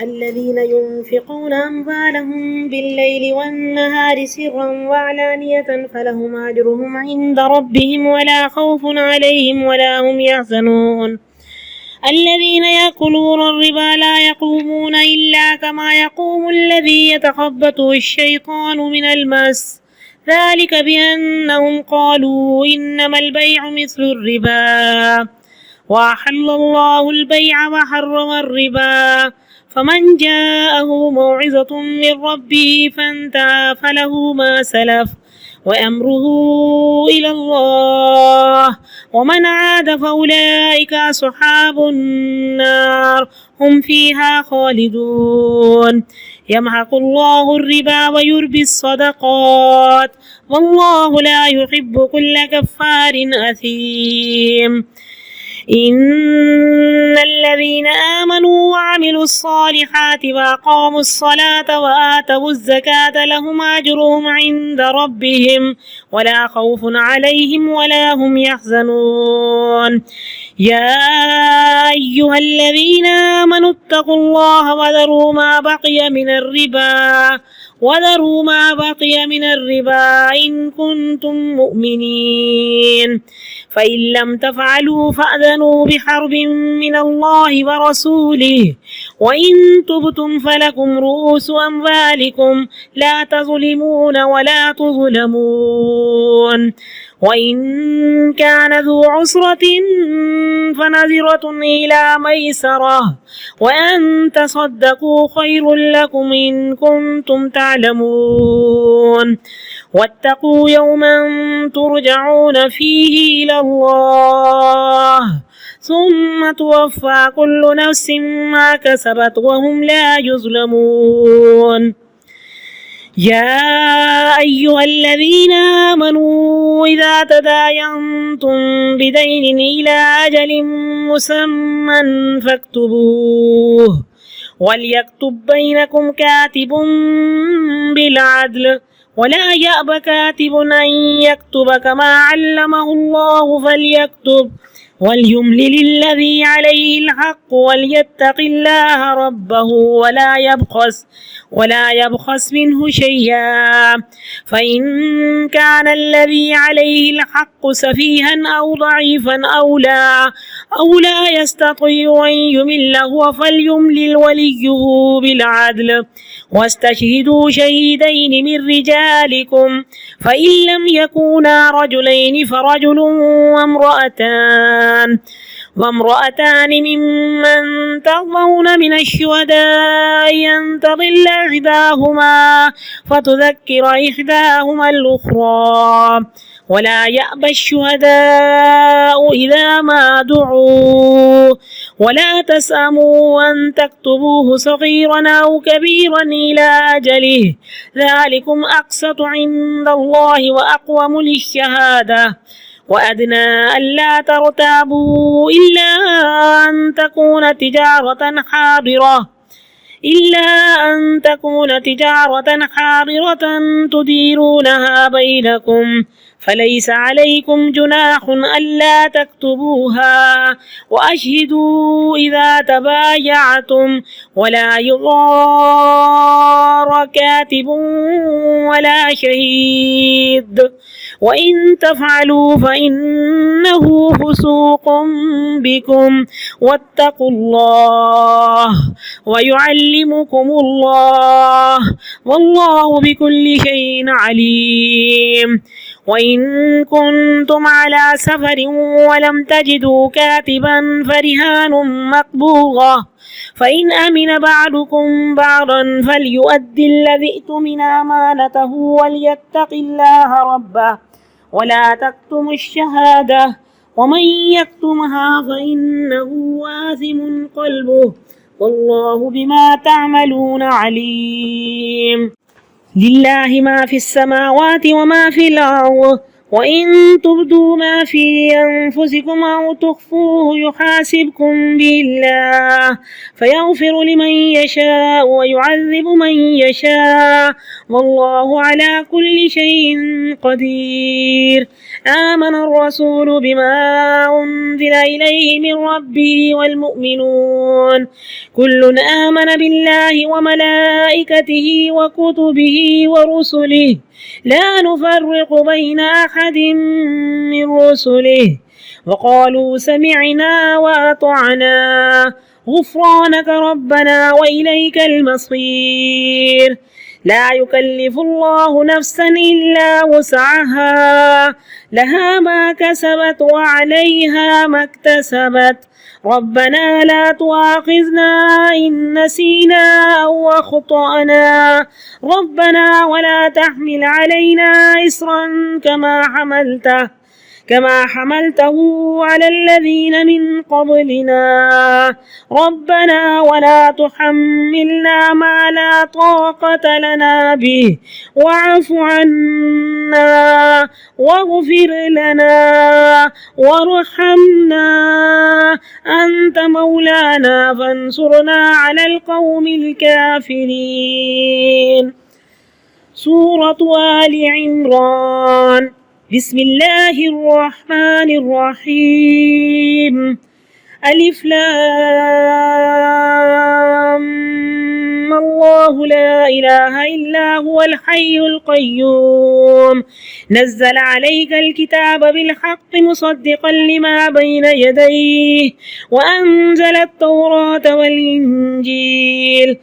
الذين ينفقون أموالهم بالليل والنهار سرا وعلانية فلهم أجرهم عند ربهم ولا خوف عليهم ولا هم يحزنون. الذين يأكلون الربا لا يقومون إلا كما يقوم الذي يتخبطه الشيطان من المس، ذلك بأنهم قالوا إنما البيع مثل الربا وأحل الله البيع وحرم الربا، فمن جاءه موعظة من ربه فانتهى فله ما سلف وأمره إلى الله، ومن عاد فأولئك أصحاب النار هم فيها خالدون. يمحق الله الربا ويربي الصدقات والله لا يحب كل كفار أثيم. إن الذين آمنوا وعملوا الصالحات وأقاموا الصلاة وآتوا الزكاة لهم أجرهم عند ربهم ولا خوف عليهم ولا هم يحزنون. يا أيها الذين آمنوا اتقوا الله وذروا ما بقي من الربا إن كنتم مؤمنين، فإن لم تفعلوا فأذنوا بحرب من الله ورسوله، وإن تبتم فلكم رؤوس أموالكم لا تظلمون ولا تظلمون. وإن كان ذو عسرة فنظرة إلى ميسرة وأن تصدقوا خير لكم إن كنتم تعلمون. واتقوا يوما ترجعون فيه إلى الله ثم توفى كل نفس ما كسبت وهم لا يظلمون. يا أيها الذين آمنوا إذا تداينتم بدين إلى أجل مسمى فاكتبوه وليكتب بينكم كاتب بالعدل ولا يأب كاتب أن يكتب كما علمه الله فليكتب وليملل الذي عليه الحق وليتق الله ربه ولا يبخس منه شيئا، فإن كان الذي عليه الحق سفيها أو ضعيفا أو لا يستطيع أن يمل هو فليملل وليه بالعدل واستشهدوا شهيدين من رجالكم، فإن لم يكونا رجلين فرجل وامرأتان ممن ترضون من الشهداء أن تضل إحداهما فتذكر إحداهما الأخرى، ولا يأبى الشهداء إذا ما دعوا، ولا تسأموا أن تكتبوه صغيرا أو كبيرا إلى أجله، ذلكم أقسط عند الله وأقوم للشهادة، وأدنى ألا ترتابوا إلا أن تكون تجارة حاضرة تديرونها بينكم، فليس عليكم جناح ألا تكتبوها، وأشهدوا إذا تبايعتم، ولا يضار كاتب ولا شهيد، وإن تفعلوا فإنه فسوق بكم، واتقوا الله ويعلمكم الله والله بكل شيء عليم. وإن كنتم على سفر ولم تجدوا كاتبا فرهان مقبوضة، فإن أمن بعضكم بعضا فليؤدي الذي ائتمن أمانته وليتق الله ربه ولا تكتموا الشهادة، ومن يكتمها فإنه آثم قلبه والله بما تعملون عليم. لله ما في السماوات وما في الأرض وإن تبدوا ما في أنفسكم أو تخفوه يحاسبكم به الله فيغفر لمن يشاء ويعذب من يشاء والله على كل شيء قدير. آمن الرسول بما أنزل إليه من ربه والمؤمنون كل آمن بالله وملائكته وكتبه ورسله لا نفرق بين أحد من رسله وقالوا سمعنا وأطعنا غفرانك ربنا وإليك المصير. لا يكلف الله نفسا إلا وسعها لها ما كسبت وعليها ما اكتسبت ربنا لا تؤاخذنا إن نسينا أو أخطأنا ربنا ولا تحمل علينا إصرا كما حملته على الذين من قبلنا ربنا ولا تحملنا ما لا طاقة لنا به واعف عنا واغفر لنا وارحمنا أنت مولانا فانصرنا على القوم الكافرين. سورة آل عمران. بسم الله الرحمن الرحيم. ألف لام الله لا إله إلا هو الحي القيوم نزل عليك الكتاب بالحق مصدقا لما بين يديه وأنزل التوراة والإنجيل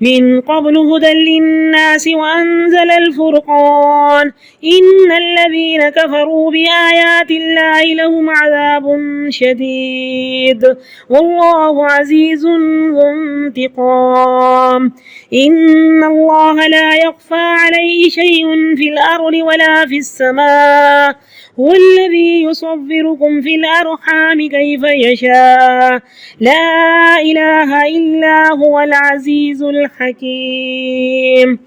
من قبل هدى للناس وأنزل الفرقان إن الذين كفروا بآيات الله لهم عذاب شديد والله عزيز ذو انتقام. إن الله لا يخفى عليه شيء في الأرض ولا في السماء هو الذي يصوركم في الأرحام كيف يشاء لا إله إلا هو العزيز الحكيم.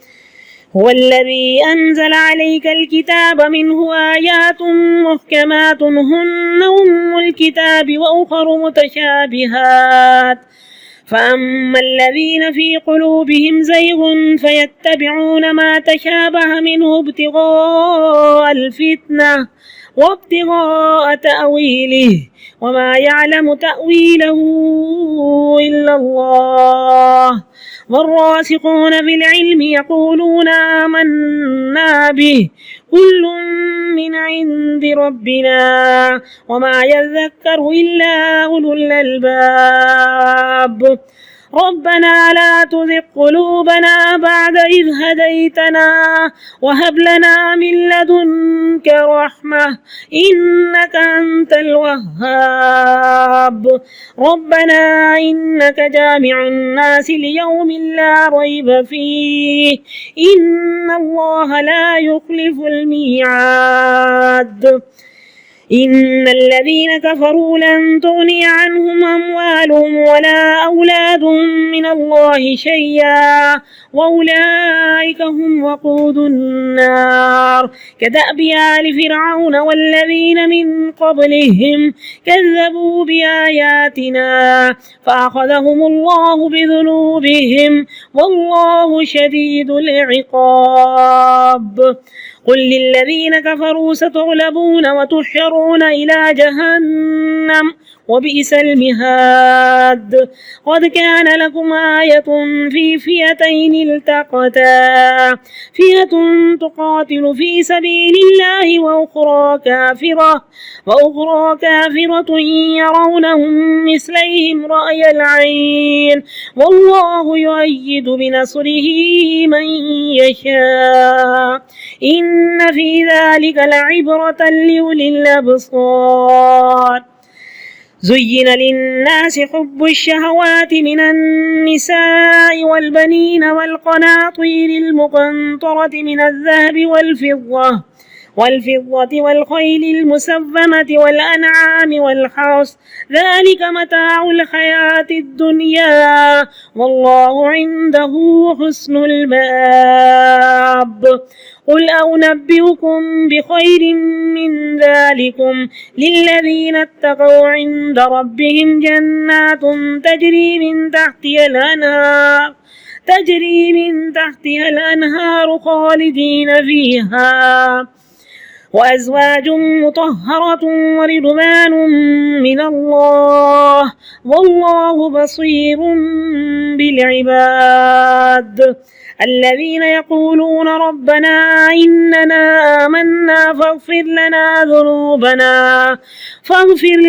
هو الذي أنزل عليك الكتاب منه آيات محكمات هن أم الكتاب وأخر متشابهات فأما الذين في قلوبهم زيغ فيتبعون ما تشابه منه ابتغاء الفتنة وابتغاء تأويله وما يعلم تأويله إلا الله والراسخون في العلم يقولون آمنا به كل من عند ربنا وما يذكر إلا أولو الألباب. ربنا لا تزغ قلوبنا بعد إذ هديتنا وهب لنا من لدنك رحمة إنك أنت الوهاب. ربنا إنك جامع الناس ليوم لا ريب فيه إن الله لا يخلف الميعاد. إن الذين كفروا لن تغني عنهم أموالهم ولا أولادهم من الله شيئا وأولئك هم وقود النار كدأب آل فرعون والذين من قبلهم كذبوا بآياتنا فأخذهم الله بذنوبهم والله شديد العقاب. قل للذين كفروا ستغلبون وتحشرون إلى جهنم وبئس المهاد. قد كان لكم آية في فئتين التقتا فئة تقاتل في سبيل الله وأخرى كافرة يرونهم مثليهم رأي العين والله يؤيد بنصره من يشاء إن في ذلك لعبرة لأولي الأبصار. زين للناس حب الشهوات من النساء والبنين والقناطير المقنطرة من الذهب والفضة والخيل المسومة والأنعام والحرث ذلك متاع الحياة الدنيا والله عنده حسن المآب. قل أنبئكم بخير من ذلكم للذين اتقوا عند ربهم جنات تجري من تحتها الأنهار خالدين فيها وأزواج مطهرة ورضوان من الله والله بصير بالعباد الذين يقولون ربنا إننا آمنا فاغفر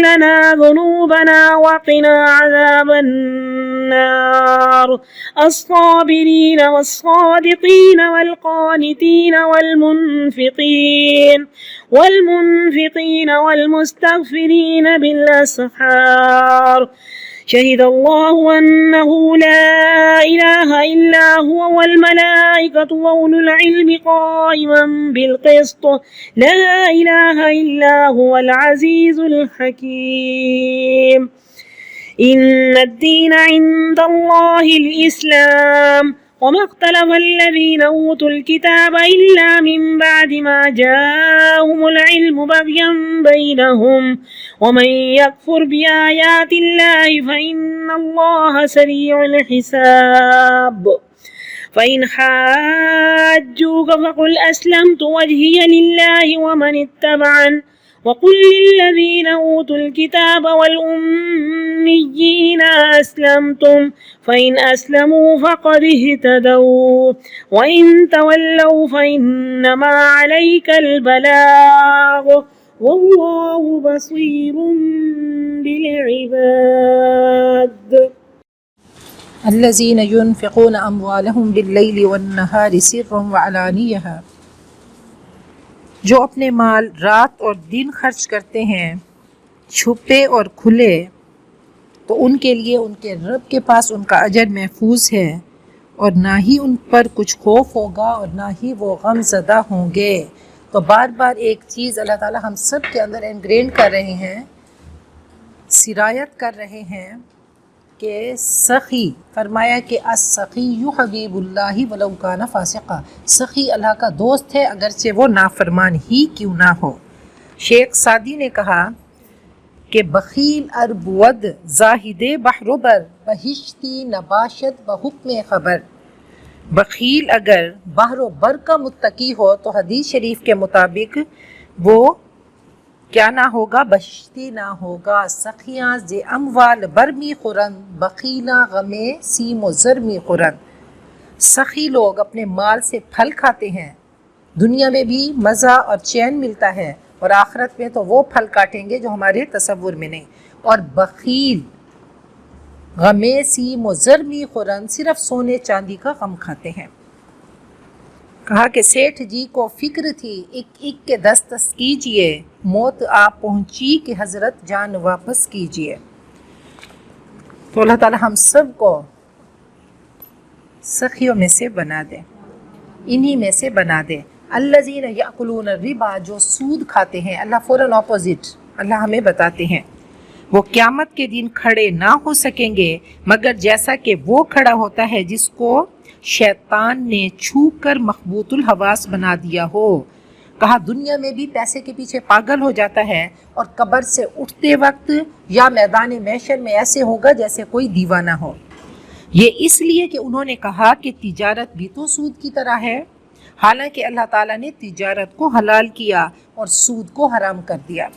لنا ذنوبنا وقنا عذاب النار الصابرين والصادقين والقانتين والمنفقين والمستغفرين بالأسحار شهد الله أنه لا إله إلا هو والملائكة وأولو العلم قائما بالقسط لا إله إلا هو العزيز الحكيم إن الدين عند الله الإسلام وما اختلف الذين أوتوا الكتاب إلا من بعد ما جاءهم العلم بغيا بينهم ومن يكفر بآيات الله فإن الله سريع الحساب فإن حاجوك فقل أسلمت وجهي لله ومن اتبعن وقل للذين أوتوا الكتاب والأميين أسلمتم فإن أسلموا فقد اهتدوا وإن تولوا فإنما عليك البلاغ والله بصير بالعباد الذين ينفقون أموالهم بالليل والنهار سرا وعلانية جو اپنے مال رات اور دن خرچ کرتے ہیں چھپے اور کھلے تو ان کے لیے ان کے رب کے پاس ان کا اجر محفوظ ہے اور نہ ہی ان پر کچھ خوف ہوگا اور نہ ہی وہ غم زدہ ہوں گے۔ تو بار بار ایک چیز اللہ تعالی ہم سب کے اندر انگرین کر رہے ہیں، سرایت کر رہے ہیں کہ سخی فرمایا کہ السخی حبیب اللہ ولو کان فاسقا، سخی اللہ کا دوست ہے اگرچہ وہ نافرمان ہی کیوں نہ ہو۔ شیخ سعدی نے کہا کہ بخیل اربود زاہد بحر بہشتی نباشت بحکم خبر، بخیل اگر بحر و بر کا متقی ہو تو حدیث شریف کے مطابق وہ کیا نہ ہوگا؟ بہشتی نہ ہوگا۔ سخیاں ز اموال برمی خورن بخیلاں غمے سیم و زرمی خورن، سخی لوگ اپنے مال سے پھل کھاتے ہیں، دنیا میں بھی مزہ اور چین ملتا ہے اور آخرت میں تو وہ پھل کاٹیں گے جو ہمارے تصور میں نہیں۔ اور بخیل غمے سیم و زرمی خورن صرف سونے چاندی کا غم کھاتے ہیں۔ کہا کہ سیٹھ جی کو فکر تھی ایک ایک کے دست کیجئے، موت آپ پہنچی کہ حضرت جان واپس کیجئے۔ تو اللہ تعالی ہم سب کو سخیوں میں سے بنا دے، انہی میں سے بنا دے۔ الذین یأکلون الربا، جو سود کھاتے ہیں، اللہ فوراً اپوزٹ اللہ ہمیں بتاتے ہیں، وہ قیامت کے دن کھڑے نہ ہو سکیں گے مگر جیسا کہ وہ کھڑا ہوتا ہے جس کو شیطان نے چھو کر مخبوط الحواس بنا دیا ہو۔ کہا دنیا میں بھی پیسے کے پیچھے پاگل ہو جاتا ہے اور قبر سے اٹھتے وقت یا میدان محشر میں ایسے ہوگا جیسے کوئی دیوانہ ہو۔ یہ اس لیے کہ انہوں نے کہا کہ تجارت بھی تو سود کی طرح ہے، حالانکہ اللہ تعالیٰ نے تجارت کو حلال کیا اور سود کو حرام کر دیا۔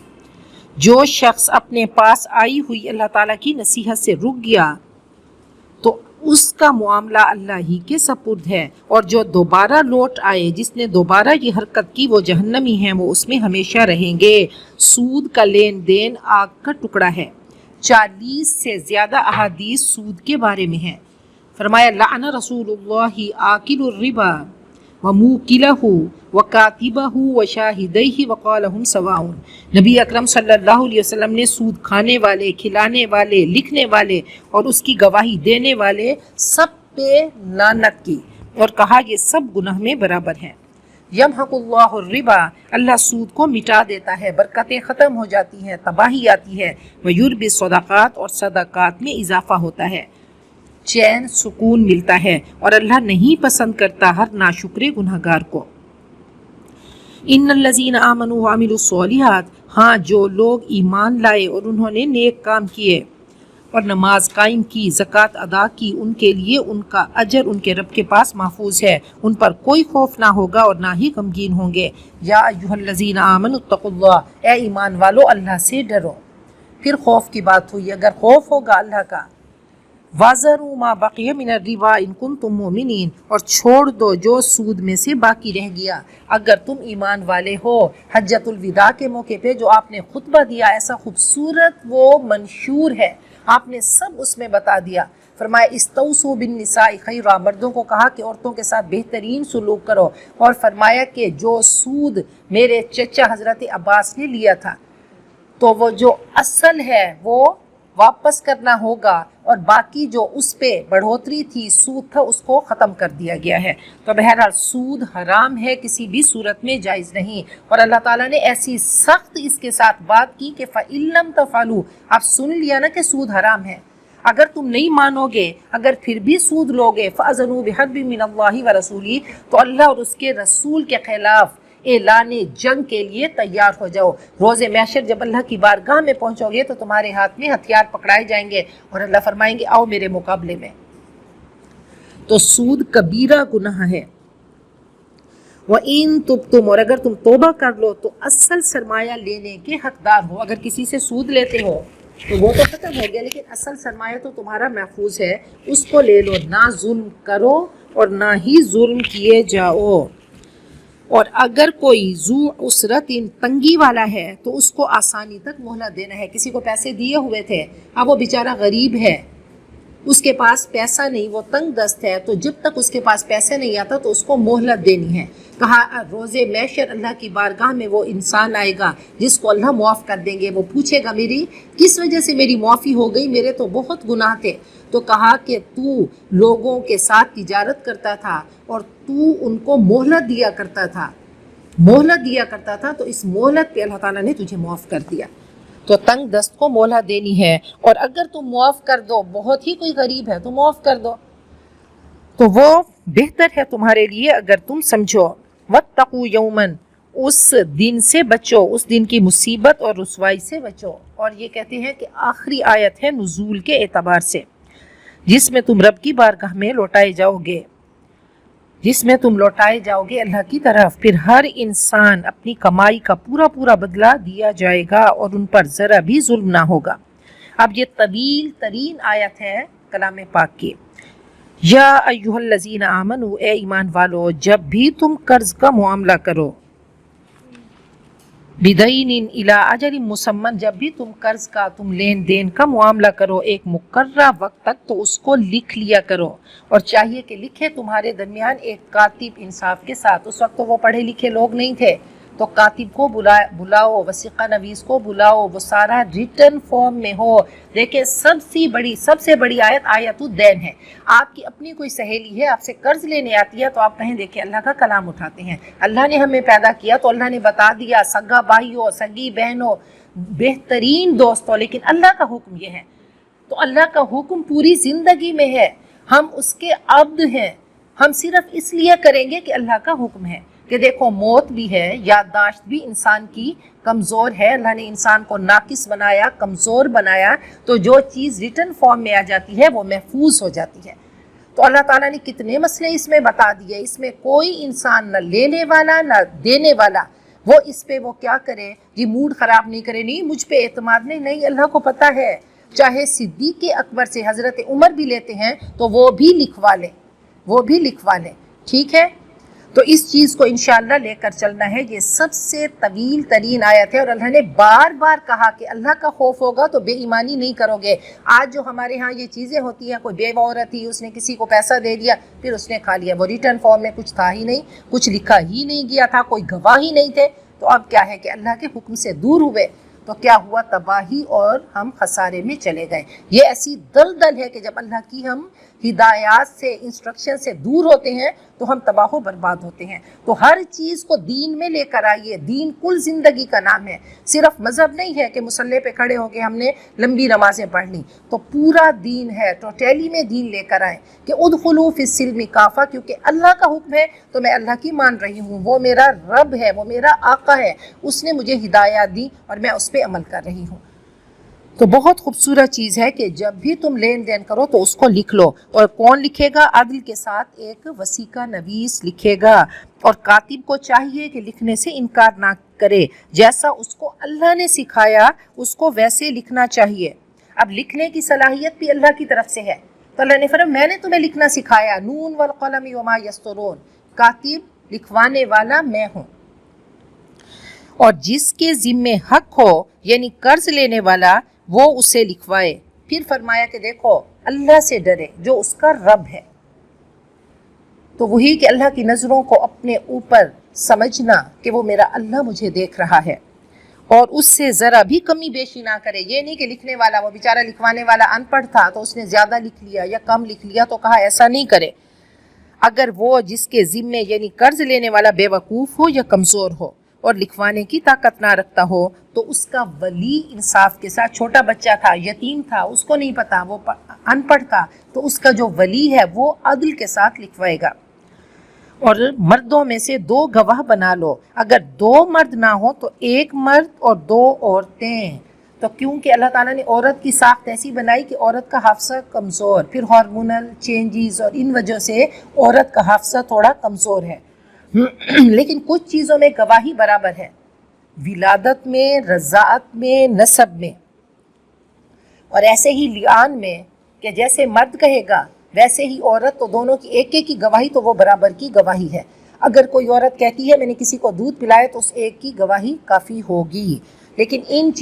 جو شخص اپنے پاس آئی ہوئی اللہ تعالیٰ کی نصیحت سے رک گیا تو اس کا معاملہ اللہ ہی کے سپرد ہے، اور جو دوبارہ لوٹ آئے، جس نے دوبارہ یہ حرکت کی، وہ جہنمی ہیں، وہ اس میں ہمیشہ رہیں گے۔ سود کا لین دین آگ کا ٹکڑا ہے۔ 40 سے زیادہ احادیث سود کے بارے میں ہیں۔ فرمایا لعن رسول اللہ آکل الربا وموکلہ وکاتبہ وشاہدیہ وقالہم سواء، نبی اکرم صلی اللہ علیہ وسلم نے سود کھانے والے، کھلانے والے، لکھنے والے اور اس کی گواہی دینے والے سب پہ لعنت کی اور کہا یہ سب گناہ میں برابر ہیں۔ یمحق اللہ الربا، اللہ سود کو مٹا دیتا ہے، برکتیں ختم ہو جاتی ہیں، تباہی آتی ہے۔ ویربی الصدقات، اور صدقات میں اضافہ ہوتا ہے، چین سکون ملتا ہے، اور اللہ نہیں پسند کرتا ہر ناشکر گناہگار کو۔ ان الذین آمنوا وعملوا الصالحات، ہاں جو لوگ ایمان لائے اور انہوں نے نیک کام کیے اور نماز قائم کی، زکوٰۃ ادا کی، ان کے لیے ان کا اجر ان کے رب کے پاس محفوظ ہے، ان پر کوئی خوف نہ ہوگا اور نہ ہی غمگین ہوں گے۔ یا ایھا الذین آمنوا اتقوا اللہ، اے ایمان والو اللہ سے ڈرو۔ پھر خوف کی بات ہوئی، اگر خوف ہوگا اللہ کا، وَذَرُوا مَا بَقِیَ مِنَ الرِّبَا إِن كُنتُم مُؤْمِنِینَ، اور چھوڑ دو جو سود میں سے باقی رہ گیا اگر تم ایمان والے ہو۔ حجۃ الوداع کے موقع پہ جو آپ نے خطبہ دیا ایسا خوبصورت وہ منشور ہے، آپ نے سب اس میں بتا دیا۔ فرمایا استوصوا بالنساء خیرا، مردوں کو کہا کہ عورتوں کے ساتھ بہترین سلوک کرو، اور فرمایا کہ جو سود میرے چچا حضرت عباس نے لیا تھا تو وہ جو اصل ہے وہ واپس کرنا ہوگا، اور باقی جو اس پہ بڑھوتری تھی سود تھا اس کو ختم کر دیا گیا ہے۔ تو بہرحال سود حرام ہے، کسی بھی صورت میں جائز نہیں، اور اللہ تعالیٰ نے ایسی سخت اس کے ساتھ بات کی کہ فَإِن لَمْ تَفْعَلُوا، آپ سن لیا نا کہ سود حرام ہے، اگر تم نہیں مانو گے، اگر پھر بھی سود لوگے فَأَذَنُوا بِحَرْبٍ مِّنَ اللَّهِ وَرَسُولِهِ، تو اللہ اور اس کے رسول کے خلاف اعلان جنگ کے لیے تیار ہو جاؤ۔ روز محشر جب اللہ کی بارگاہ میں پہنچو گے تو تمہارے ہاتھ میں ہتھیار پکڑائے جائیں گے اور اللہ فرمائیں گے آؤ میرے مقابلے میں۔ تو سود کبیرہ گناہ ہے۔ وَإِن تُبْتُمْ، اور اگر تم توبہ کر لو تو اصل سرمایہ لینے کے حقدار ہو۔ اگر کسی سے سود لیتے ہو تو وہ تو ختم ہو گیا، لیکن اصل سرمایہ تو تمہارا محفوظ ہے، اس کو لے لو، نہ ظلم کرو اور نہ ہی ظلم کیے جاؤ۔ اور اگر کوئی ذو عسرت تنگی والا ہے تو اس کو آسانی تک مہلت دینا ہے۔ کسی کو پیسے دیے ہوئے تھے، اب وہ بیچارہ غریب ہے، اس کے پاس پیسہ نہیں، وہ تنگ دست ہے، تو جب تک اس کے پاس پیسہ نہیں آتا تو اس کو مہلت دینی ہے۔ کہا روز محشر اللہ کی بارگاہ میں وہ انسان آئے گا جس کو اللہ معاف کر دیں گے، وہ پوچھے گا میری کس وجہ سے میری معافی ہو گئی، میرے تو بہت گناہ تھے۔ تو کہا کہ تو لوگوں کے ساتھ تجارت کرتا تھا اور تو ان کو مہلت دیا کرتا تھا، تو اس مہلت پہ اللہ تعالیٰ نے تجھے معاف کر دیا۔ تو تنگ دست کو مہلت دینی ہے، اور اگر تم معاف کر دو، بہت ہی کوئی غریب ہے تو معاف کر دو، تو وہ بہتر ہے تمہارے لیے اگر تم سمجھو۔ وَاتَّقُوا يَوْمًا، اس دن سے بچو، اس دن کی مصیبت اور رسوائی سے بچو۔ اور یہ کہتے ہیں کہ آخری آیت ہے نزول کے اعتبار سے، جس میں تم رب کی بارگاہ میں لوٹائے جاؤ گے، اللہ کی طرف، پھر ہر انسان اپنی کمائی کا پورا بدلہ دیا جائے گا اور ان پر ذرا بھی ظلم نہ ہوگا۔ اب یہ طویل ترین آیت ہے کلام پاک کی۔ یا ایھا الذین آمنوا، اے ایمان والو، جب بھی تم قرض کا معاملہ کرو، بدین الی اجل مسمى، جب بھی تم قرض کا لین دین کا معاملہ کرو ایک مقررہ وقت تک، تو اس کو لکھ لیا کرو، اور چاہیے کہ لکھے تمہارے درمیان ایک کاتب انصاف کے ساتھ۔ اس وقت تو وہ پڑھے لکھے لوگ نہیں تھے، تو کاتب کو بلاؤ، وثیقہ نویس کو بلاؤ، وہ سارا ریٹن فارم میں ہو۔ دیکھیں سب سے بڑی آیت الدین ہے۔ آپ کی اپنی کوئی سہیلی ہے، آپ سے قرض لینے آتی ہے تو آپ کہیں دیکھیں اللہ کا کلام اٹھاتے ہیں، اللہ نے ہمیں پیدا کیا تو اللہ نے بتا دیا، سگا بھائی ہو، سگی بہن ہو، بہترین دوست ہو، لیکن اللہ کا حکم یہ ہے۔ تو اللہ کا حکم پوری زندگی میں ہے، ہم اس کے عبد ہیں، ہم صرف اس لیے کریں گے کہ اللہ کا حکم ہے۔ کہ دیکھو موت بھی ہے، یادداشت بھی انسان کی کمزور ہے، اللہ نے انسان کو ناقص بنایا، کمزور بنایا، تو جو چیز ریٹن فارم میں آ جاتی ہے وہ محفوظ ہو جاتی ہے۔ تو اللہ تعالیٰ نے کتنے مسئلے اس میں بتا دیے، اس میں کوئی انسان نہ لینے والا نہ دینے والا وہ اس پہ وہ کیا کرے، یہ موڈ خراب نہیں کرے، نہیں مجھ پہ اعتماد نہیں، اللہ کو پتہ ہے، چاہے صدیق اکبر سے حضرت عمر بھی لیتے ہیں تو وہ بھی لکھوا لیں، ٹھیک ہے۔ تو اس چیز کو انشاءاللہ لے کر چلنا ہے۔ یہ سب سے طویل ترین آیت ہے، اور اللہ نے بار بار کہا کہ اللہ کا خوف ہوگا تو بے ایمانی نہیں کرو گے۔ آج جو ہمارے ہاں یہ چیزیں ہوتی ہیں، کوئی بیوہ عورت تھی، اس نے کسی کو پیسہ دے دیا، پھر اس نے کھا لیا، وہ ریٹرن فارم میں کچھ تھا ہی نہیں، کچھ لکھا ہی نہیں گیا تھا، کوئی گواہ ہی نہیں تھے، تو اب کیا ہے کہ اللہ کے حکم سے دور ہوئے، تو کیا ہوا؟ تباہی اور ہم خسارے میں چلے گئے۔ یہ ایسی دلدل ہے کہ جب اللہ کی ہم ہدایات سے، انسٹرکشن سے دور ہوتے ہیں تو ہم تباہ و برباد ہوتے ہیں۔ تو ہر چیز کو دین میں لے کر آئیے۔ دین کل زندگی کا نام ہے، صرف مذہب نہیں ہے کہ مصلی پہ کھڑے ہو کے ہم نے لمبی نمازیں پڑھ لی، تو پورا دین ہے، ٹوٹیلی میں دین لے کر آئیں کہ ادخلوا فی السلم کافہ، کیونکہ اللہ کا حکم ہے تو میں اللہ کی مان رہی ہوں، وہ میرا رب ہے، وہ میرا آقا ہے، اس نے مجھے ہدایات دی اور میں اس پہ عمل کر رہی ہوں۔ تو بہت خوبصورت چیز ہے کہ جب بھی تم لین دین کرو تو اس کو لکھ لو، اور کون لکھے گا؟ عدل کے ساتھ ایک وسیقہ نویس لکھے گا، اور کاتب کو چاہیے کہ لکھنے سے انکار نہ کرے، جیسا اس کو اللہ نے سکھایا اس کو ویسے لکھنا چاہیے۔ اب لکھنے کی صلاحیت بھی اللہ کی طرف سے ہے، تو اللہ نے فرمایا میں نے تمہیں لکھنا سکھایا، نون والقلم وما یسطرون، کاتب لکھوانے والا میں ہوں۔ اور جس کے ذمے حق ہو یعنی قرض لینے والا، وہ اسے لکھوائے۔ پھر فرمایا کہ دیکھو اللہ سے ڈرے جو اس کا رب ہے، تو وہی کہ اللہ کی نظروں کو اپنے اوپر سمجھنا کہ وہ میرا اللہ مجھے دیکھ رہا ہے، اور اس سے ذرا بھی کمی بیشی نہ کرے۔ یہ نہیں کہ لکھنے والا، وہ بیچارہ لکھوانے والا ان پڑھ تھا تو اس نے زیادہ لکھ لیا یا کم لکھ لیا، تو کہا ایسا نہیں کرے۔ اگر وہ جس کے ذمے یعنی قرض لینے والا بے وقوف ہو یا کمزور ہو اور لکھوانے کی طاقت نہ رکھتا ہو، تو اس کا ولی انصاف کے ساتھ، چھوٹا بچہ تھا، یتیم تھا، اس کو نہیں پتا، وہ ان پڑھ تھا، تو اس کا جو ولی ہے وہ عدل کے ساتھ لکھوائے گا۔ اور مردوں میں سے 2 گواہ بنا لو، اگر 2 مرد نہ ہو تو 1 مرد اور 2 عورتیں۔ تو کیونکہ اللہ تعالیٰ نے عورت کی ساخت ایسی بنائی کہ عورت کا حافظہ کمزور، پھر ہارمونل چینجز اور ان وجہ سے عورت کا حافظہ تھوڑا کمزور ہے، لیکن کچھ چیزوں میں گواہی برابر ہے، ولادت میں، رضاعت میں، نسب میں، اور ایسے ہی لیان میں کہ جیسے مرد کہے گا ویسے ہی عورت، تو دونوں کی ایک ایک کی گواہی تو وہ برابر کی گواہی ہے۔ اگر کوئی عورت کہتی ہے میں نے کسی کو دودھ پلایا تو اس ایک کی گواہی کافی ہوگی، لیکن ان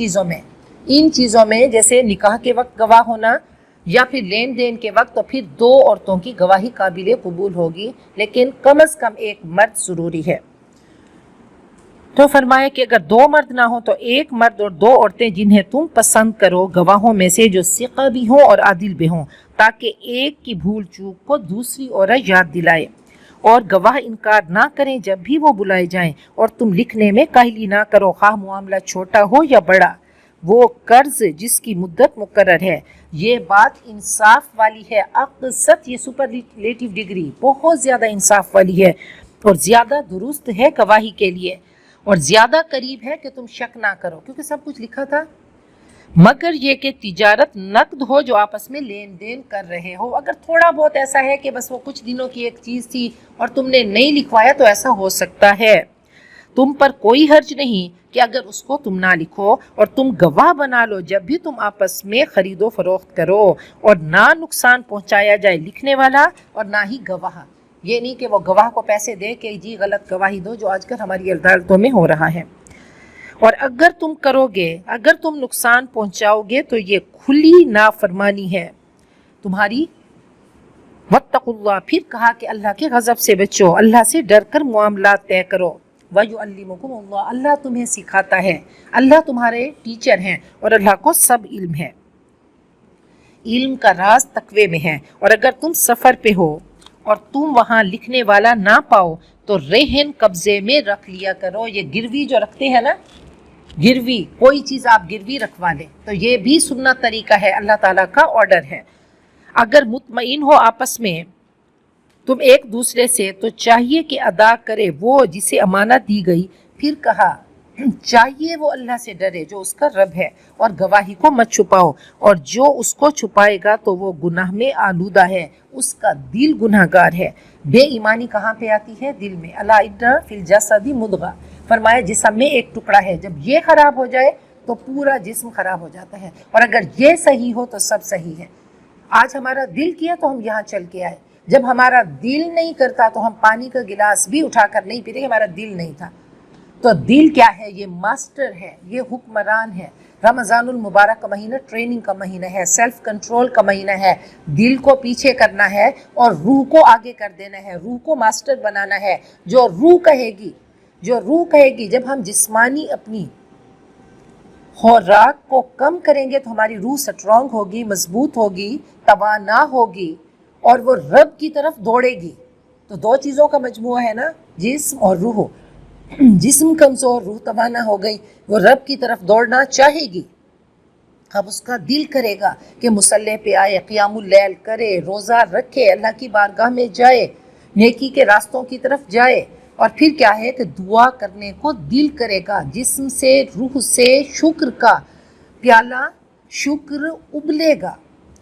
چیزوں میں جیسے نکاح کے وقت گواہ ہونا یا پھر لین دین کے وقت، تو پھر 2 عورتوں کی گواہی قابل قبول ہوگی، لیکن کم از کم 1 مرد ضروری ہے۔ تو فرمایا کہ اگر 2 مرد نہ ہو تو 1 مرد اور 2 عورتیں جنہیں تم پسند کرو، گواہوں میں سے جو ثقہ بھی ہوں اور عادل بھی ہوں، تاکہ ایک کی بھول چوک کو دوسری عورت یاد دلائے، اور گواہ انکار نہ کریں جب بھی وہ بلائے جائیں، اور تم لکھنے میں کاہلی نہ کرو، خواہ معاملہ چھوٹا ہو یا بڑا، وہ قرض جس کی مدت مقرر ہے۔ یہ بات انصاف والی ہے، اقسط، یہ سپرلیٹیو ڈگری بہت زیادہ انصاف والی ہے، اور زیادہ درست ہے گواہی کے لیے، اور زیادہ قریب ہے کہ تم شک نہ کرو، کیونکہ سب کچھ لکھا تھا، مگر یہ کہ تجارت نقد ہو جو آپس میں لین دین کر رہے ہو۔ اگر تھوڑا بہت ایسا ہے کہ بس وہ کچھ دنوں کی ایک چیز تھی اور تم نے نہیں لکھوایا، تو ایسا ہو سکتا ہے، تم پر کوئی حرج نہیں کہ اگر اس کو تم نہ لکھو، اور تم گواہ بنا لو جب بھی تم آپس میں خرید و فروخت کرو، اور نہ نقصان پہنچایا جائے لکھنے والا اور نہ ہی گواہ۔ یہ نہیں کہ وہ گواہ کو پیسے دے کہ جی غلط گواہی دو، جو آج کل ہماری عدالتوں میں ہو رہا ہے۔ اور اگر تم کرو گے، اگر تم نقصان پہنچاؤ گے تو یہ کھلی نافرمانی ہے تمہاری۔ واتقوا اللہ، پھر کہا کہ اللہ کے غضب سے بچو، اللہ سے ڈر کر معاملات طے کرو۔ وَيُعَلِّمُكُمُ اللَّهُ، اللہ تمہیں سکھاتا ہے، اللہ تمہارے ٹیچر ہیں، اور اللہ کو سب علم ہے۔ علم کا راز تقوی میں ہے، اور اگر تم سفر پہ ہو اور تم وہاں لکھنے والا نہ پاؤ تو رہن قبضے میں رکھ لیا کرو۔ یہ گروی جو رکھتے ہیں نا، گروی، کوئی چیز آپ گروی رکھوا لیں، تو یہ بھی سنت طریقہ ہے، اللہ تعالیٰ کا آرڈر ہے۔ اگر مطمئن ہو آپس میں تم ایک دوسرے سے، تو چاہیے کہ ادا کرے وہ جسے امانت دی گئی۔ پھر کہا چاہیے وہ اللہ سے ڈرے جو اس کا رب ہے، اور گواہی کو مت چھپاؤ، اور جو اس کو چھپائے گا تو وہ گناہ میں آلودہ ہے، اس کا دل گناہ گار ہے۔ بے ایمانی کہاں پہ آتی ہے؟ دل میں۔ الا ان فی الجسد مضغہ، فرمایا جسم میں ایک ٹکڑا ہے، جب یہ خراب ہو جائے تو پورا جسم خراب ہو جاتا ہے، اور اگر یہ صحیح ہو تو سب صحیح ہے۔ آج ہمارا دل کیا تو ہم یہاں چل کے آئے، جب ہمارا دل نہیں کرتا تو ہم پانی کا گلاس بھی اٹھا کر نہیں پیتے، ہمارا دل نہیں تھا۔ تو دل کیا ہے؟ یہ ماسٹر ہے، یہ حکمران ہے۔ رمضان المبارک کا مہینہ ٹریننگ کا مہینہ ہے، سیلف کنٹرول کا مہینہ ہے، دل کو پیچھے کرنا ہے اور روح کو آگے کر دینا ہے، روح کو ماسٹر بنانا ہے۔ جو روح کہے گی، جب ہم جسمانی اپنی خوراک کو کم کریں گے تو ہماری روح سٹرونگ ہوگی، مضبوط ہوگی، توانا ہوگی اور وہ رب کی طرف دوڑے گی۔ تو دو چیزوں کا مجموعہ ہے نا، جسم اور روح۔ جسم کمزور، روح توانا ہو گئی، وہ رب کی طرف دوڑنا چاہے گی۔ اب اس کا دل کرے گا کہ مصلی پہ آئے، قیام اللیل کرے، روزہ رکھے، اللہ کی بارگاہ میں جائے، نیکی کے راستوں کی طرف جائے۔ اور پھر کیا ہے کہ دعا کرنے کو دل کرے گا، جسم سے، روح سے شکر کا پیالہ شکر ابلے گا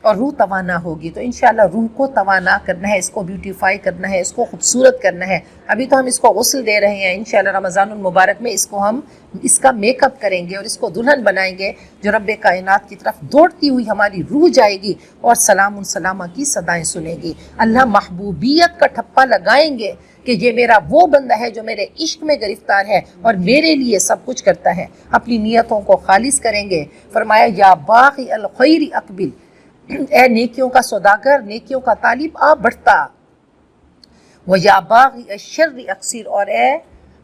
اور روح توانا ہوگی۔ تو انشاءاللہ روح کو توانا کرنا ہے، اس کو بیوٹیفائی کرنا ہے، اس کو خوبصورت کرنا ہے۔ ابھی تو ہم اس کو غسل دے رہے ہیں، انشاءاللہ رمضان المبارک میں ہم اس کا میک اپ کریں گے اور اس کو دلہن بنائیں گے، جو رب کائنات کی طرف دوڑتی ہوئی ہماری روح جائے گی اور سلام سلامہ کی صدائیں سنے گی۔ اللہ محبوبیت کا ٹھپا لگائیں گے کہ یہ میرا وہ بندہ ہے جو میرے عشق میں گرفتار ہے اور میرے لیے سب کچھ کرتا ہے۔ اپنی نیتوں کو خالص کریں گے۔ فرمایا یا باغی الخیر اقبل، اے نیکیوں کا سوداگر، نیکیوں کا طالب آ بڑھتا۔ وَيَا بَاغِيَ الشَّرِّ اقصر، اور اے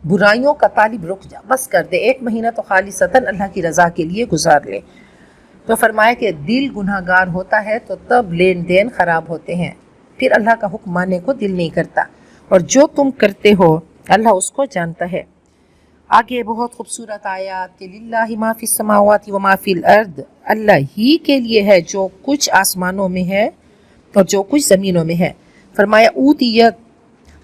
برائیوں کا طالب رک جا، بس کر دے، ایک مہینہ تو خالصتاً اللہ کی رضا کے لیے گزار لے۔ تو فرمایا کہ دل گناہ گار ہوتا ہے تو تب لین دین خراب ہوتے ہیں، پھر اللہ کا حکم ماننے کو دل نہیں کرتا، اور جو تم کرتے ہو اللہ اس کو جانتا ہے۔ آگے بہت خوبصورت آیات کہ للہ ما فی السماوات و ما فی الارض، اللہ ہی کے لیے ہے جو کچھ آسمانوں میں ہے اور جو کچھ زمینوں میں ہے۔ فرمایا اوتیت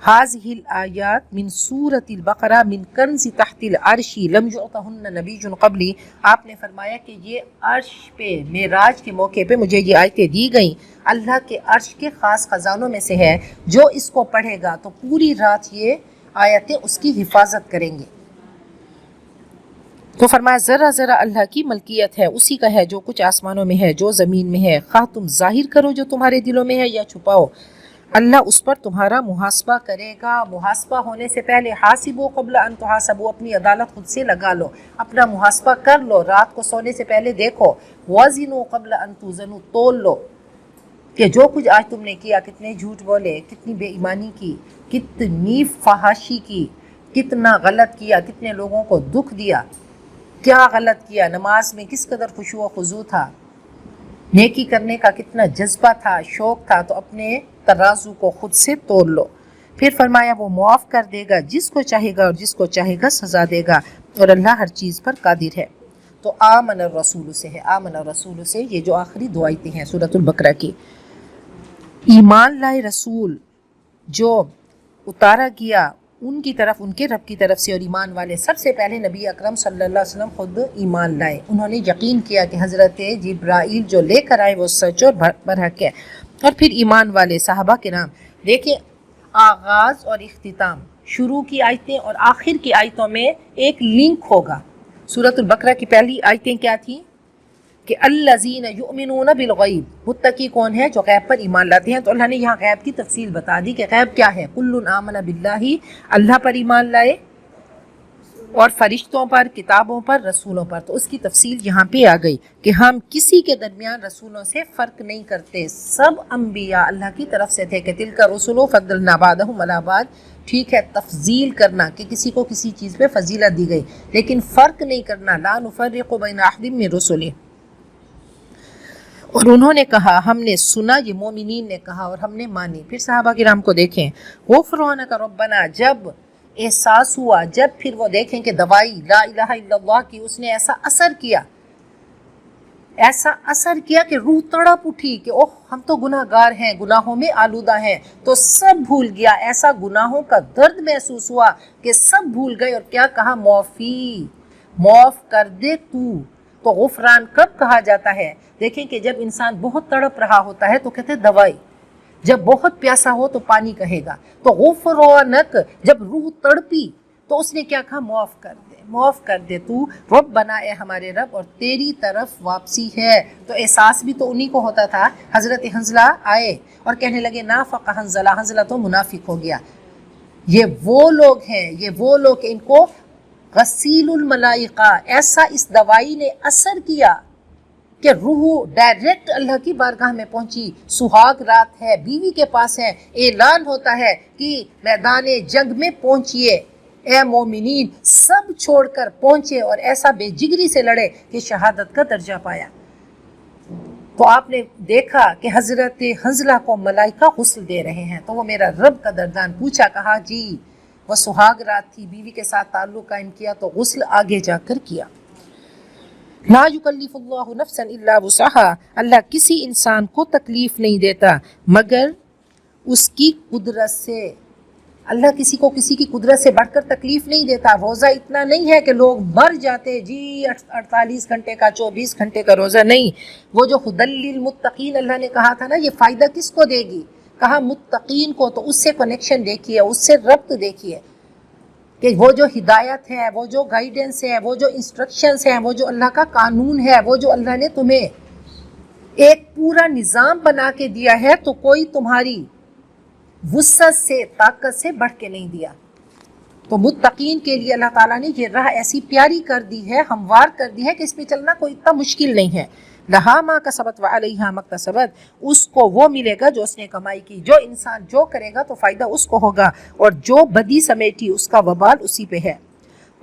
هذه الآیات من سورة البقرہ من کنز تحت العرش لم یعطہن نبی قبلی۔ آپ نے فرمایا کہ یہ عرش پہ معراج کے موقع پہ مجھے یہ آیتیں دی گئیں، اللہ کے عرش کے خاص خزانوں میں سے ہے، جو اس کو پڑھے گا تو پوری رات یہ آیتیں اس کی حفاظت کریں گے۔ تو فرمایا ذرا ذرا اللہ کی ملکیت ہے، اسی کا ہے جو کچھ آسمانوں میں ہے، جو زمین میں ہے، خواہ تم ظاہر کرو جو تمہارے دلوں میں ہے یا چھپاؤ، اللہ اس پر تمہارا محاسبہ کرے گا۔ محاسبہ ہونے سے پہلے حاسبو قبل ان تحاسبو، اپنی عدالت خود سے لگا لو، اپنا محاسبہ کر لو، رات کو سونے سے پہلے دیکھو۔ وزنوا قبل ان توزنوا، تول لو کہ جو کچھ آج تم نے کیا، کتنے جھوٹ بولے، کتنی بے ایمانی کی، کتنی فحاشی کی، کتنا غلط کیا، کتنے لوگوں کو دکھ دیا، کیا غلط کیا، نماز میں کس قدر خشوع و خضوع تھا، نیکی کرنے کا کتنا جذبہ تھا، شوق تھا، تو اپنے ترازو کو خود سے تول لو۔ پھر فرمایا وہ معاف کر دے گا جس کو چاہے گا اور جس کو چاہے گا سزا دے گا، اور اللہ ہر چیز پر قادر ہے۔ تو آمن الرسول سے ہے، آمن الرسول سے یہ جو آخری دو آیتیں ہیں سورۃ البقرہ کی، ایمان لائے رسول جو اتارا گیا ان کی طرف، ان کے رب کی طرف سے، اور ایمان والے سب سے پہلے نبی اکرم صلی اللہ علیہ وسلم خود ایمان لائے، انہوں نے یقین کیا کہ حضرت جبرائیل جو لے کر آئے وہ سچ اور برحق ہے۔ اور پھر ایمان والے صحابہ کرام، دیکھیں آغاز اور اختتام، شروع کی آیتیں اور آخر کی آیتوں میں ایک لنک ہوگا۔ سورۃ البقرہ کی پہلی آیتیں کیا تھیں کہ الذین یؤمنون بالغیب، متقی کون ہے؟ جو غیب پر ایمان لاتے ہیں۔ تو اللہ نے یہاں غیب کی تفصیل بتا دی کہ غیب کیا ہے۔ کل آمن باللہ، اللہ پر ایمان لائے، اور فرشتوں پر، کتابوں پر، رسولوں پر۔ تو اس کی تفصیل یہاں پہ آ گئی کہ ہم کسی کے درمیان رسولوں سے فرق نہیں کرتے، سب انبیاء اللہ کی طرف سے تھے کہ تلک الرسل فضلنا بعضهم علی بعض۔ ٹھیک ہے تفضیل کرنا کہ کسی کو کسی چیز پہ فضیلت دی گئی، لیکن فرق نہیں کرنا، لا نفرق بین احد من رسلہ۔ اور انہوں نے کہا، ہم نے سنا، یہ مومنین نے کہا اور ہم نے مانی۔ پھر صحابہ کرام کو دیکھیں، غفرانک ربنا، جب احساس ہوا، جب پھر وہ دیکھیں کہ دوائی لا الہ الا اللہ کی اس نے ایسا اثر کیا، ایسا اثر کیا کہ روح تڑپ اٹھی کہ اوہ ہم تو گناہ گار ہیں، گناہوں میں آلودہ ہیں، تو سب بھول گیا، ایسا گناہوں کا درد محسوس ہوا کہ سب بھول گئے، اور کیا کہا؟ معافی، معاف کر دے تو غفران کب کہا جاتا ہے؟ دیکھیں کہ جب انسان بہت تڑپ رہا ہوتا ہے تو کہتے دوائی، جب بہت پیاسا ہو تو پانی کہے گا۔ تو غفرانک، جب روح تڑپی تو اس نے کیا کہا؟ معاف کر دے، معاف کر دے تو رب بنا، اے ہمارے رب، اور تیری طرف واپسی ہے۔ تو احساس بھی تو انہی کو ہوتا تھا۔ حضرت حنظلہ آئے اور کہنے لگے نافق حنظلہ، حنظلہ تو منافق ہو گیا۔ یہ وہ لوگ ہیں، یہ وہ لوگ ان کو غسیل الملائکہ، ایسا اس دوائی نے اثر کیا کہ روح ڈائریکٹ اللہ کی بارگاہ میں پہنچی۔ سہاگ رات ہے، بیوی کے پاس ہے، اعلان ہوتا ہے کہ میدان جنگ میں پہنچیے، اے مومنین سب چھوڑ کر پہنچے اور ایسا بے جگری سے لڑے کہ شہادت کا درجہ پایا۔ تو آپ نے دیکھا کہ حضرت حنظلہ کو ملائکہ غسل دے رہے ہیں، تو وہ میرا رب کا دردان پوچھا، کہا جی وہ سہاگ رات تھی، بیوی کے ساتھ تعلق قائم کیا تو غسل آگے جا کر کیا۔ لا یکلف اللہ نفسا الا وسعها، اللہ کسی انسان کو تکلیف نہیں دیتا مگر اس کی قدرت سے۔ اللہ کسی کو کسی کی قدرت سے بڑھ کر تکلیف نہیں دیتا۔ روزہ اتنا نہیں ہے کہ لوگ مر جاتے، جی 48 گھنٹے کا 24 گھنٹے کا روزہ نہیں۔ وہ جو ہدی للمتقین اللہ نے کہا تھا نا، یہ فائدہ کس کو دے گی؟ کہا متقین کو، تو اس سے کنیکشن دیکھیے، اس سے ربط دیکھیے کہ وہ جو ہدایت ہے، وہ جو گائیڈنس ہے، وہ جو انسٹرکشنز ہیں، وہ جو اللہ کا قانون ہے، وہ جو اللہ نے تمہیں ایک پورا نظام بنا کے دیا ہے، تو کوئی تمہاری وسعت سے طاقت سے بڑھ کے نہیں دیا۔ تو متقین کے لیے اللہ تعالیٰ نے یہ راہ ایسی پیاری کر دی ہے، ہموار کر دی ہے کہ اس میں چلنا کوئی اتنا مشکل نہیں ہے۔ لہا ما کسبت وعلیہا ما اکتسبت، اس کو وہ ملے گا جو اس نے کمائی کی۔ جو انسان جو کرے گا تو فائدہ اس کو ہوگا، اور جو بدی سمیٹی اس کا وبال اسی پہ ہے۔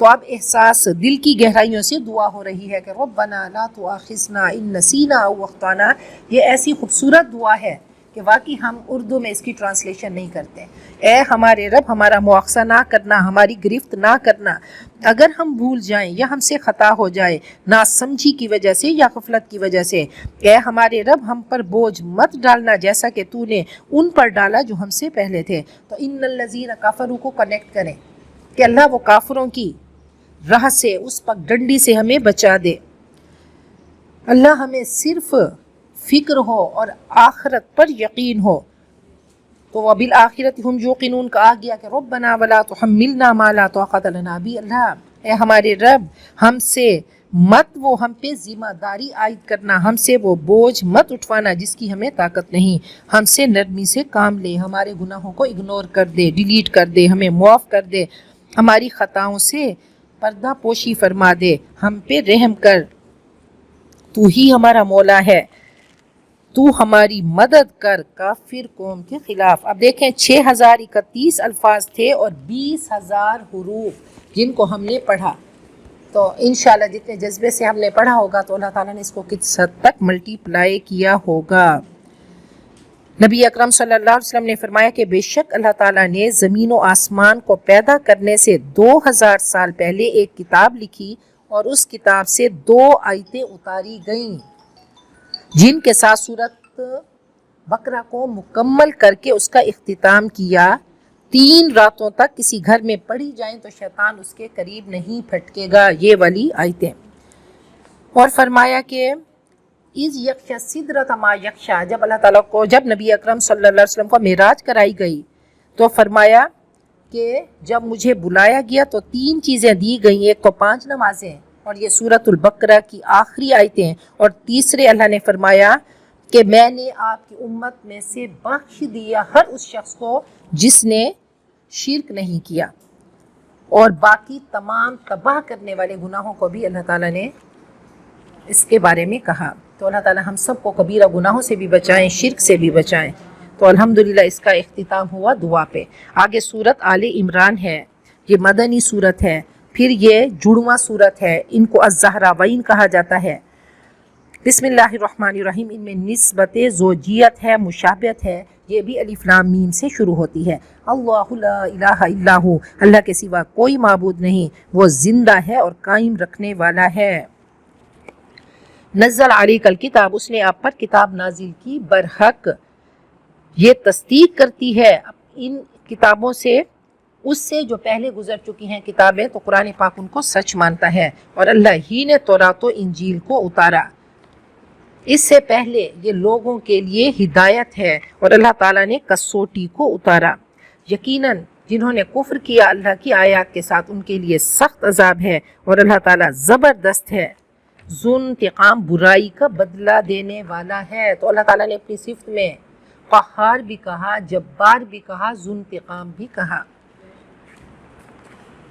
تو اب احساس دل کی گہرائیوں سے دعا ہو رہی ہے کہ ربنا لا تؤاخذنا ان نسینا او اخطانا۔ یہ ایسی خوبصورت دعا ہے کہ واقعی ہم اردو میں اس کی ٹرانسلیشن نہیں کرتے۔ اے ہمارے رب، ہمارا مواخذہ نہ کرنا، ہماری گرفت نہ کرنا، اگر ہم بھول جائیں یا ہم سے خطا ہو جائے، ناسمجھی کی وجہ سے یا غفلت کی وجہ سے۔ اے ہمارے رب، ہم پر بوجھ مت ڈالنا جیسا کہ تو نے ان پر ڈالا جو ہم سے پہلے تھے۔ تو ان الذین کفروا کو کنیکٹ کریں کہ اللہ وہ کافروں کی راہ سے، اس پگ ڈنڈی سے ہمیں بچا دے۔ اللہ ہمیں صرف فکر ہو اور آخرت پر یقین ہو۔ تو وبالآخرۃ ہم یوقنون کا آ گیا کہ ربنا ولا تحملنا ما لا طاقۃ لنا بہ۔ اللہ اے ہمارے رب، ہم سے مت وہ ہم پہ ذمہ داری عائد کرنا، ہم سے وہ بوجھ مت اٹھوانا جس کی ہمیں طاقت نہیں۔ ہم سے نرمی سے کام لے، ہمارے گناہوں کو اگنور کر دے، ڈیلیٹ کر دے، ہمیں معاف کر دے، ہماری خطاؤں سے پردہ پوشی فرما دے، ہم پہ رحم کر۔ تو ہی ہمارا مولا ہے، تو ہماری مدد کر کافر قوم کے خلاف۔ اب دیکھیں 6031 الفاظ تھے اور 20,000 حروف جن کو ہم نے پڑھا۔ تو انشاءاللہ جتنے جذبے سے ہم نے پڑھا ہوگا تو اللہ تعالیٰ نے اس کو کس حد تک ملٹی پلائی کیا ہوگا۔ نبی اکرم صلی اللہ علیہ وسلم نے فرمایا کہ بے شک اللہ تعالیٰ نے زمین و آسمان کو پیدا کرنے سے 2000 سال پہلے ایک کتاب لکھی، اور اس کتاب سے 2 آیتیں اتاری گئیں جن کے ساتھ سورۃ بقرہ کو مکمل کر کے اس کا اختتام کیا۔ 3 راتوں تک کسی گھر میں پڑھی جائیں تو شیطان اس کے قریب نہیں پھٹکے گا، یہ والی آیتیں۔ اور فرمایا کہ اِذ یغشی السدرۃ ما یغشی، جب اللہ تعالیٰ کو، جب نبی اکرم صلی اللہ علیہ وسلم کو معراج کرائی گئی تو فرمایا کہ جب مجھے بلایا گیا تو 3 چیزیں دی گئیں، ایک کو 5 نمازیں اور یہ سورۃ البقرہ کی آخری آیتیں، اور تیسرے اللہ نے فرمایا کہ میں نے آپ کی امت میں سے بخش دیا ہر اس شخص کو جس نے شرک نہیں کیا، اور باقی تمام تباہ کرنے والے گناہوں کو بھی اللہ تعالیٰ نے اس کے بارے میں کہا۔ تو اللہ تعالیٰ ہم سب کو کبیرہ گناہوں سے بھی بچائیں، شرک سے بھی بچائیں۔ تو الحمدللہ اس کا اختتام ہوا دعا پہ۔ آگے سورت آل عمران ہے، یہ مدنی سورت ہے، پھر یہ جڑواں سورت ہے، ان کو الزہراوین کہا جاتا ہے۔ بسم اللہ الرحمن الرحیم، ان میں نسبت زوجیت ہے، مشابہت ہے، یہ بھی الف لام میم سے شروع ہوتی ہے۔ اللہ لا الہ الا ہو، اللہ کے سوا کوئی معبود نہیں، وہ زندہ ہے اور قائم رکھنے والا ہے۔ نزل علیک الکتاب، اس نے آپ پر کتاب نازل کی، برحق یہ تصدیق کرتی ہے ان کتابوں سے، اس سے جو پہلے گزر چکی ہیں کتابیں، تو قرآن پاک ان کو سچ مانتا ہے۔ اور اللہ ہی نے تورات و انجیل کو اتارا، اس سے پہلے یہ لوگوں کے لیے ہدایت ہے، اور اللہ تعالیٰ نے کسوٹی کو اتارا۔ یقیناً جنہوں نے کفر کیا اللہ کی آیات کے ساتھ، ان کے لیے سخت عذاب ہے، اور اللہ تعالیٰ زبردست ہے، ذو انتقام، برائی کا بدلہ دینے والا ہے۔ تو اللہ تعالیٰ نے اپنی صفت میں قہار بھی کہا، جبار بھی کہا، ذو انتقام بھی کہا۔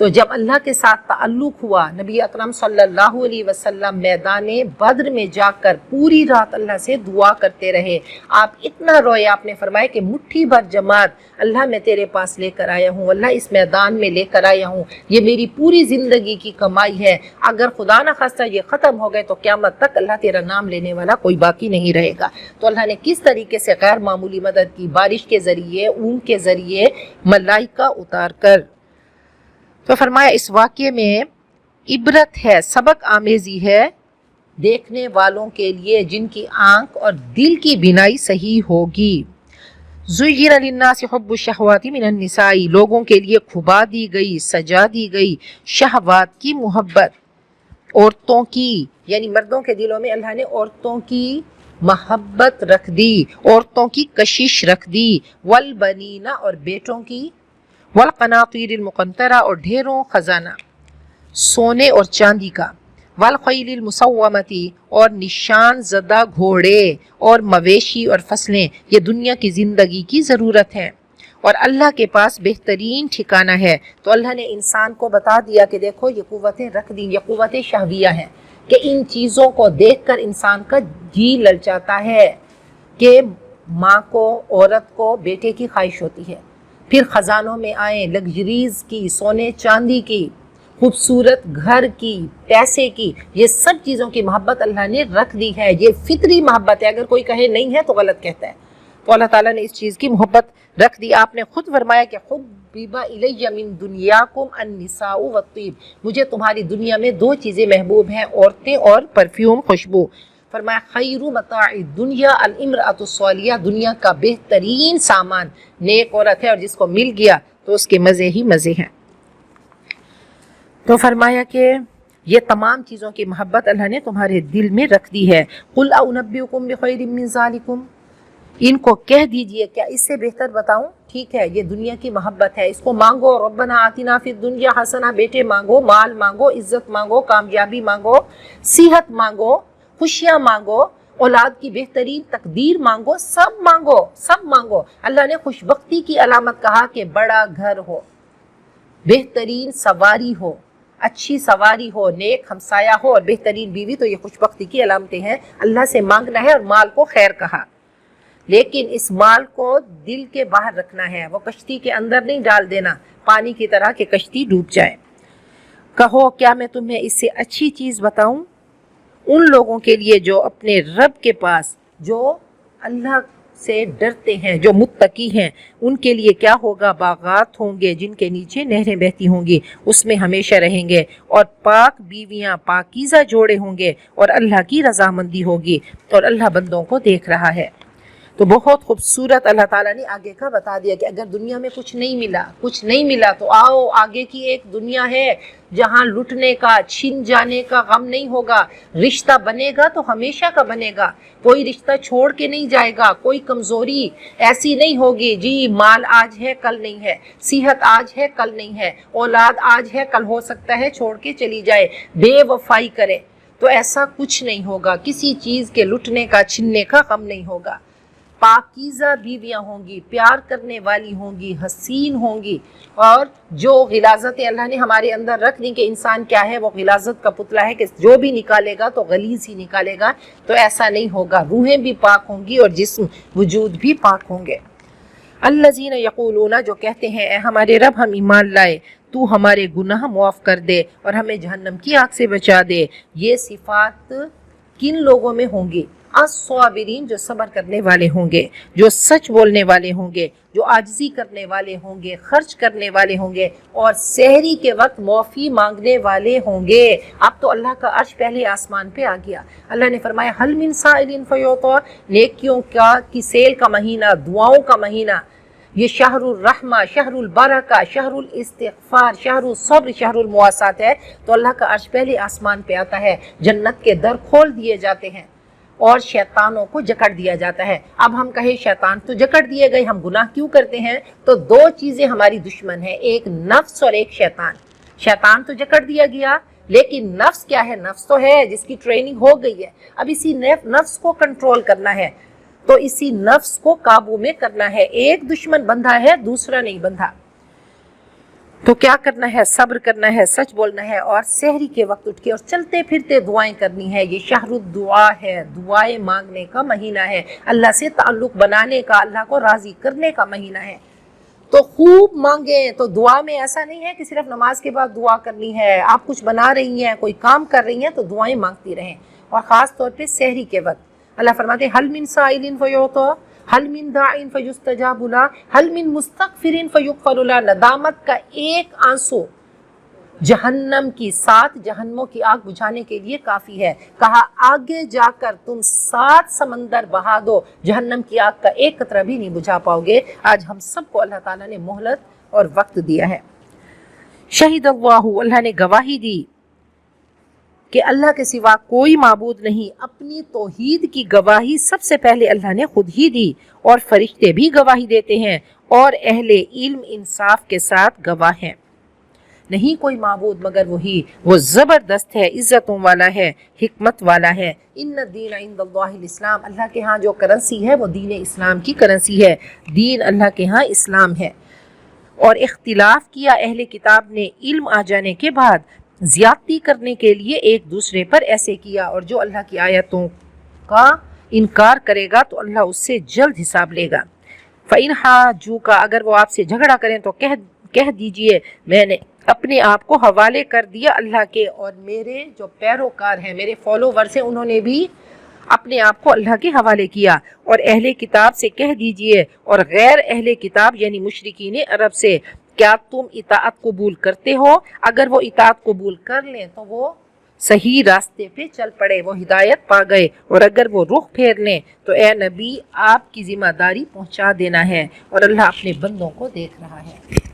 تو جب اللہ کے ساتھ تعلق ہوا، نبی اکرم صلی اللہ علیہ وسلم میدان بدر میں جا کر پوری رات اللہ سے دعا کرتے رہے. آپ اتنا روئے، آپ نے فرمایا کہ مٹھی بھر جماعت اللہ میں تیرے پاس لے کر آیا ہوں، اللہ اس میدان میں لے کر آیا ہوں، یہ میری پوری زندگی کی کمائی ہے، اگر خدا نہ خواستہ یہ ختم ہو گئے تو قیامت تک اللہ تیرا نام لینے والا کوئی باقی نہیں رہے گا. تو اللہ نے کس طریقے سے غیر معمولی مدد کی، بارش کے ذریعے، اون کے ذریعے، ملائکہ اتار کر. تو فرمایا اس واقعے میں عبرت ہے، سبق آمیزی ہے دیکھنے والوں کے لیے جن کی آنکھ اور دل کی بینائی صحیح ہوگی. زُيِّنَ لِلنَّاسِ حُبُّ الشَّهَوَاتِ مِنَ النِّسَاءِ، لوگوں کے لیے کھبا دی گئی، سجا دی گئی شہوات کی محبت، عورتوں کی، یعنی مردوں کے دلوں میں اللہ نے عورتوں کی محبت رکھ دی، عورتوں کی کشش رکھ دی، والبنین، اور بیٹوں کی، والقناطیر المقنطرہ، اور ڈھیروں خزانہ سونے اور چاندی کا، والخیل المسومتی، اور نشان زدہ گھوڑے اور مویشی اور فصلیں، یہ دنیا کی زندگی کی ضرورت ہے اور اللہ کے پاس بہترین ٹھکانہ ہے. تو اللہ نے انسان کو بتا دیا کہ دیکھو یہ قوتیں رکھ دی، یہ قوتیں شہویہ ہیں کہ ان چیزوں کو دیکھ کر انسان کا جی للچاتا ہے کہ ماں کو، عورت کو بیٹے کی خواہش ہوتی ہے، پھر خزانوں میں آئیں، لگژریز کی، سونے چاندی کی، خوبصورت گھر کی، پیسے کی، یہ سب چیزوں کی محبت اللہ نے رکھ دی ہے. یہ فطری محبت ہے، اگر کوئی کہے نہیں ہے تو غلط کہتا ہے. تو اللہ تعالیٰ نے اس چیز کی محبت رکھ دی. آپ نے خود فرمایا کہ حبب الی من دنیاکم النساء والطیب، مجھے تمہاری دنیا میں دو چیزیں محبوب ہیں، عورتیں اور پرفیوم، خوشبو. فرمایا خیر متاع الدنیا الامرأۃ الصالحہ، دنیا کا بہترین سامان نیک عورت ہے، اور جس کو مل گیا تو اس کے مزے ہی مزے ہیں. تو فرمایا کہ یہ تمام چیزوں کی محبت اللہ نے تمہارے دل میں رکھ دی ہے. قل انبئکم بخیر من ذالکم، ان کو کہہ دیجئے کیا اس سے بہتر بتاؤں. ٹھیک ہے، یہ دنیا کی محبت ہے، اس کو مانگو. ربنا آتنا فی الدنیا حسنہ، بیٹے مانگو، مال مانگو، عزت مانگو، کامیابی مانگو، صحت مانگو، خوشیاں مانگو، اولاد کی بہترین تقدیر مانگو، سب مانگو، سب مانگو. اللہ نے خوش بختی کی علامت کہا کہ بڑا گھر ہو، بہترین سواری ہو، اچھی سواری ہو، نیک ہمسایہ ہو اور بہترین بیوی. تو یہ خوش بختی کی علامتیں ہیں. اللہ سے مانگنا ہے اور مال کو خیر کہا، لیکن اس مال کو دل کے باہر رکھنا ہے، وہ کشتی کے اندر نہیں ڈال دینا، پانی کی طرح کہ کشتی ڈوب جائے. کہو کیا میں تمہیں اس سے اچھی چیز بتاؤں ان لوگوں کے لیے جو اپنے رب کے پاس، جو اللہ سے ڈرتے ہیں، جو متقی ہیں، ان کے لیے کیا ہوگا؟ باغات ہوں گے جن کے نیچے نہریں بہتی ہوں گی، اس میں ہمیشہ رہیں گے، اور پاک بیویاں، پاکیزہ جوڑے ہوں گے، اور اللہ کی رضامندی ہوگی، اور اللہ بندوں کو دیکھ رہا ہے. تو بہت خوبصورت اللہ تعالیٰ نے آگے کا بتا دیا کہ اگر دنیا میں کچھ نہیں ملا تو آؤ، آگے کی ایک دنیا ہے جہاں لٹنے کا، چھن جانے کا غم نہیں ہوگا. رشتہ بنے گا تو ہمیشہ کا بنے گا، کوئی رشتہ چھوڑ کے نہیں جائے گا، کوئی کمزوری ایسی نہیں ہوگی جی مال آج ہے کل نہیں ہے، صحت آج ہے کل نہیں ہے، اولاد آج ہے کل ہو سکتا ہے چھوڑ کے چلی جائے، بے وفائی کرے. تو ایسا کچھ نہیں ہوگا، کسی چیز کے لٹنے کا، چھننے کا غم نہیں ہوگا. پاکیزہ بیویاں ہوں گی، پیار کرنے والی ہوں گی، حسین ہوں گی، اور جو غلاظت اللہ نے ہمارے اندر رکھ دی کہ انسان کیا ہے، وہ غلاظت کا پتلا ہے کہ جو بھی نکالے گا تو غلیظ ہی نکالے گا. تو ایسا نہیں ہوگا، روحیں بھی پاک ہوں گی اور جسم وجود بھی پاک ہوں گے. الذین یقولون، جو کہتے ہیں اے ہمارے رب ہم ایمان لائے، تو ہمارے گناہ معاف کر دے اور ہمیں جہنم کی آگ سے بچا دے. یہ صفات کن لوگوں میں ہوں گی؟ الصابرین، جو صبر کرنے والے ہوں گے، جو سچ بولنے والے ہوں گے، جو عاجزی کرنے والے ہوں گے، خرچ کرنے والے ہوں گے، اور سحری کے وقت معافی مانگنے والے ہوں گے. اب تو اللہ کا عرش پہلے آسمان پہ آ گیا. اللہ نے فرمایا حل من سائل فیعطیٰ، نیکیوں کی سیل کا مہینہ، دعاؤں کا مہینہ، یہ شہر الرحمہ، شہر البرکہ، شہر الاستغفار، شہر الصبر، شہر المواسات ہے. تو اللہ کا عرش پہلے آسمان پہ آتا ہے، جنت کے در کھول دیے جاتے ہیں اور شیطانوں کو جکڑ دیا جاتا ہے. اب ہم کہیں شیطان تو جکڑ دیے گئے، ہم گناہ کیوں کرتے ہیں؟ تو دو چیزیں ہماری دشمن ہیں، ایک نفس اور ایک شیطان. شیطان تو جکڑ دیا گیا، لیکن نفس کیا ہے؟ نفس تو ہے جس کی ٹریننگ ہو گئی ہے. اب اسی نفس کو کنٹرول کرنا ہے، تو اسی نفس کو قابو میں کرنا ہے. ایک دشمن بندھا ہے، دوسرا نہیں بندھا. تو کیا کرنا ہے؟ صبر کرنا ہے، سچ بولنا ہے، اور سحری کے وقت اٹھ کے اور چلتے پھرتے دعائیں کرنی ہے۔ یہ شہر الدعا ہے، دعائیں مانگنے کا مہینہ ہے، اللہ سے تعلق بنانے کا، اللہ کو راضی کرنے کا مہینہ ہے۔ تو خوب مانگیں۔ تو دعا میں ایسا نہیں ہے کہ صرف نماز کے بعد دعا کرنی ہے، آپ کچھ بنا رہی ہیں، کوئی کام کر رہی ہیں تو دعائیں مانگتی رہیں، اور خاص طور پہ سحری کے وقت۔ اللہ فرماتے ہیں حل من سائل فیعطی حل من داع فیستجاب له حل من مستغفر فیغفر له۔ ندامت کا ایک آنسو جہنم کی 7 جہنموں کی آگ بجھانے کے لیے کافی ہے۔ کہا آگے جا کر تم 7 سمندر بہا دو، جہنم کی آگ کا ایک قطرہ بھی نہیں بجھا پاؤ گے۔ آج ہم سب کو اللہ تعالیٰ نے مہلت اور وقت دیا ہے۔ شہید اللہ نے گواہی دی کہ اللہ کے سوا کوئی معبود نہیں۔ اپنی توحید کی گواہی سب سے پہلے اللہ نے خود ہی دی، اور فرشتے بھی گواہی دیتے ہیں، اور اہل علم انصاف کے ساتھ گواہ ہیں۔ نہیں کوئی معبود مگر وہی، وہ زبردست ہے، عزتوں والا ہے، حکمت والا ہے۔ ان الدین عند اللہ الاسلام، اللہ کے ہاں جو کرنسی ہے وہ دین اسلام کی کرنسی ہے، دین اللہ کے ہاں اسلام ہے۔ اور اختلاف کیا اہل کتاب نے علم آ جانے کے بعد، زیادتی کرنے کے لیے ایک دوسرے پر ایسے کیا، اور جو اللہ کی آیتوں کا انکار کرے گا تو اللہ اس سے جلد حساب لے گا۔ فَإِنْ حَاجُّوكَ، اگر وہ آپ سے جھگڑا کریں تو کہہ دیجئے میں نے اپنے آپ کو حوالے کر دیا اللہ کے، اور میرے جو پیروکار ہیں، میرے فالوورز ہیں، انہوں نے بھی اپنے آپ کو اللہ کے حوالے کیا۔ اور اہل کتاب سے کہہ دیجئے، اور غیر اہل کتاب یعنی مشرکین عرب سے، کیا تم اطاعت قبول کرتے ہو؟ اگر وہ اطاعت قبول کر لیں تو وہ صحیح راستے پہ چل پڑے، وہ ہدایت پا گئے، اور اگر وہ رخ پھیر لیں تو اے نبی آپ کی ذمہ داری پہنچا دینا ہے، اور اللہ اپنے بندوں کو دیکھ رہا ہے۔